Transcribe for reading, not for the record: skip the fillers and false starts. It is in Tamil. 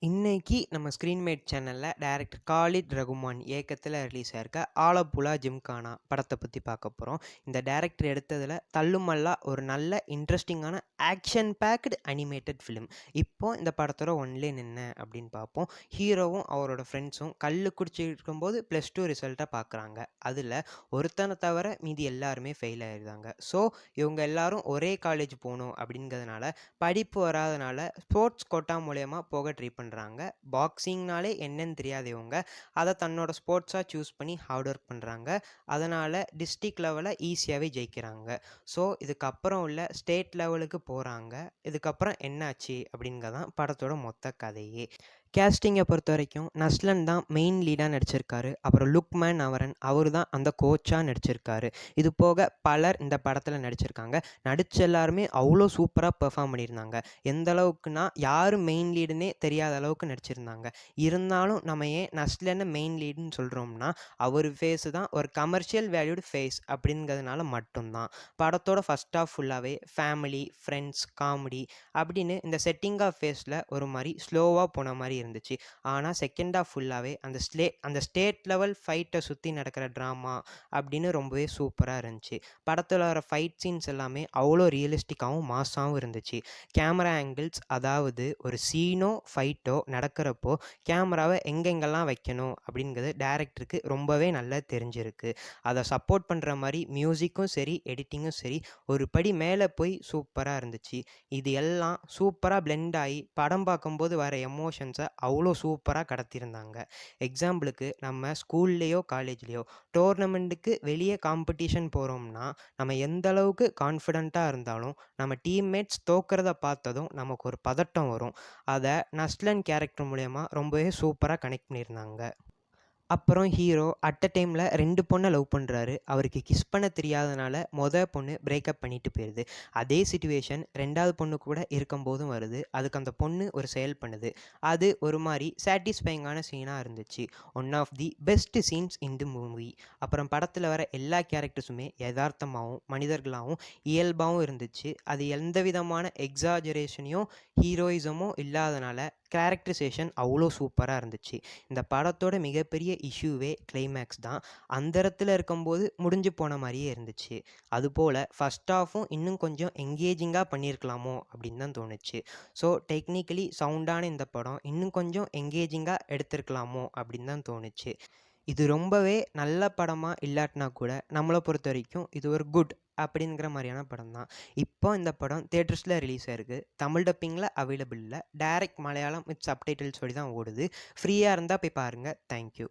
இன்னைக்கு நம்ம ஸ்க்ரீன்மேட் சேனல்ல டைரக்டர் காலித் ரகுமான் இயக்கத்துல ரிலீஸ் ஆயிருக்க ஆலப்புழா ஜிம்கானா படத்தை பத்தி பார்க்க போறோம். இந்த டைரக்டர் எடுத்ததுல தள்ளுமல்லா ஒரு நல்ல இன்ட்ரெஸ்டிங்கான ஆக்ஷன் பேக்டு அனிமேட்டட் ஃபிலிம். இப்போ இந்த படத்தோட ஒன்லைன் என்ன அப்படின்னு பார்ப்போம். ஹீரோவும் அவரோட ஃப்ரெண்ட்ஸும் கல்லு குடிச்சிட்டு இருக்கும்போது +2 ரிசல்ட்டை பார்க்குறாங்க. அதில் ஒருத்தனை தவிர மீதி எல்லாருமே ஃபெயில் ஆயிருந்தாங்க. ஸோ இவங்க எல்லாரும் ஒரே காலேஜ் போகணும் அப்படிங்கிறதுனால படிப்பு வராதனால ஸ்போர்ட்ஸ் கோட்டா மூலயமா போக ட்ரை பண்ணுறாங்க. பாக்ஸிங்னாலே என்னன்னு தெரியாது இவங்க அதை தன்னோட ஸ்போர்ட்ஸாக சூஸ் பண்ணி ஹார்ட் ஒர்க் பண்ணுறாங்க. அதனால் டிஸ்ட்ரிக்ட் லெவலில் ஈஸியாகவே ஜெயிக்கிறாங்க. ஸோ இதுக்கப்புறம் உள்ள ஸ்டேட் லெவலுக்கு போகிறாங்க. இதுக்கப்புறம் என்னாச்சு அப்படிங்கிறதான் படத்தோட மொத்த கதையே. கேஸ்டிங்கை பொறுத்த வரைக்கும் நஸ்லன் தான் மெயின் லீடாக நடிச்சிருக்காரு. அப்புறம் லுக்மேன் அவரன் அவர் தான் அந்த கோச்சாக நடிச்சிருக்காரு. இது போக பலர் இந்த படத்தில் நடிச்சிருக்காங்க. நடிச்ச எல்லாருமே அவ்வளோ சூப்பராக பெர்ஃபார்ம் பண்ணியிருந்தாங்க. எந்த அளவுக்குன்னா யார் மெயின் லீடுன்னே தெரியாத அளவுக்கு நடிச்சிருந்தாங்க. இருந்தாலும் நம்ம ஏன் நஸ்லனை மெயின் லீடுன்னு சொல்கிறோம்னா அவர் ஃபேஸு தான் ஒரு கமர்ஷியல் வேல்யூடு ஃபேஸ் அப்படிங்கிறதுனால மட்டும்தான். படத்தோட ஃபஸ்ட் ஆஃப் ஃபுல்லாகவே ஃபேமிலி, ஃப்ரெண்ட்ஸ், காமெடி அப்படின்னு இந்த செட்டிங் ஆஃப் ஃபேஸில் ஒரு மாதிரி ஸ்லோவாக போன மாதிரி இருந்துச்சு. ஆனால் செகண்ட் ஆஃப் ஃபுல்லாகவே அந்த ஸ்டேட் லெவல் ஃபைட்டை சுற்றி நடக்கிற ட்ராமா அப்படின்னு ரொம்பவே சூப்பராக இருந்துச்சு. படத்தில் வர ஃபைட் சீன்ஸ் எல்லாமே அவ்வளோ ரியலிஸ்டிக்காகவும் மாஸாகவும் இருந்துச்சு. கேமரா ஆங்கிள்ஸ், அதாவது ஒரு சீனோ ஃபைட்டோ நடக்கிறப்போ கேமராவை எங்கெங்கெல்லாம் வைக்கணும் அப்படிங்கிறது டைரக்டருக்கு ரொம்பவே நல்லா தெரிஞ்சிருக்கு. அதை சப்போர்ட் பண்ணுற மாதிரி மியூசிக்கும் சரி, எடிட்டிங்கும் சரி ஒரு படி மேலே போய் சூப்பராக இருந்துச்சு. இது எல்லாம் சூப்பராக பிளெண்ட் ஆகி படம் பார்க்கும்போது வர எமோஷன்ஸை அவ்வளோ சூப்பராக கடத்தியிருந்தாங்க. எக்ஸாம்பிளுக்கு நம்ம ஸ்கூல்லேயோ காலேஜ்லேயோ டோர்னமெண்ட்டுக்கு வெளியே காம்படிஷன் போகிறோம்னா நம்ம எந்த அளவுக்கு கான்ஃபிடெண்ட்டாக இருந்தாலும் நம்ம டீம்மேட்ஸ் தோக்கிறத பார்த்ததும் நமக்கு ஒரு பதட்டம் வரும். அதை நஸ்லன் கேரக்டர் மூலயமா ரொம்பவே சூப்பராக கனெக்ட் பண்ணியிருந்தாங்க. அப்புறம் ஹீரோ அட் அ டைமில் 2 பொண்ணை லவ் பண்ணுறாரு. அவருக்கு கிஸ் பண்ண தெரியாதனால பொண்ணு பிரேக்கப் பண்ணிட்டு போயிடுது. அதே சிச்சுவேஷன் 2வது பொண்ணு கூட இருக்கும்போதும் வருது. அதுக்கு அந்த பொண்ணு ஒரு செயல் பண்ணுது. அது ஒரு மாதிரி சாட்டிஸ்ஃபைங்கான சீனாக இருந்துச்சு. One of the best scenes in the movie. அப்புறம் படத்தில் வர எல்லா கேரக்டர்ஸுமே யதார்த்தமாகவும் மனிதர்களாகவும் இயல்பாகவும் இருந்துச்சு. அது எந்த விதமான எக்ஸாஜரேஷனையும் ஹீரோயிசமும் இல்லாதனால கேரக்டரைசேஷன் அவ்வளோ சூப்பராக இருந்துச்சு. இந்த படத்தோட மிகப்பெரிய இஷ்யூவே கிளைமேக்ஸ் தான். அந்த இடத்துல இருக்கும்போது முடிஞ்சு போன மாதிரியே இருந்துச்சு. அதுபோல் ஃபஸ்ட் ஹாஃபும் இன்னும் கொஞ்சம் எங்கேஜிங்காக பண்ணியிருக்கலாமோ அப்படின்னு தான் தோணுச்சு. ஸோ டெக்னிக்கலி சவுண்டான இந்த படம் இன்னும் கொஞ்சம் எங்கேஜிங்காக எடுத்திருக்கலாமோ அப்படின்னு தான் தோணுச்சு. இது ரொம்பவே நல்ல படமாக இல்லாட்டினா கூட நம்மளை பொறுத்த வரைக்கும் இது ஒரு குட் அப்படிங்கிற மாதிரியான படம் தான். இப்போ இந்த படம் தியேட்டர்ஸில் ரிலீஸ் ஆயிருக்கு. தமிழ் டப்பிங்கில் அவைலபிள் இல்லை. டைரக்ட் மலையாளம் வித் சப்டைட்டில்ஸ் படி தான் ஓடுது. ஃப்ரீயாக இருந்தால் போய் பாருங்கள். தேங்க்யூ.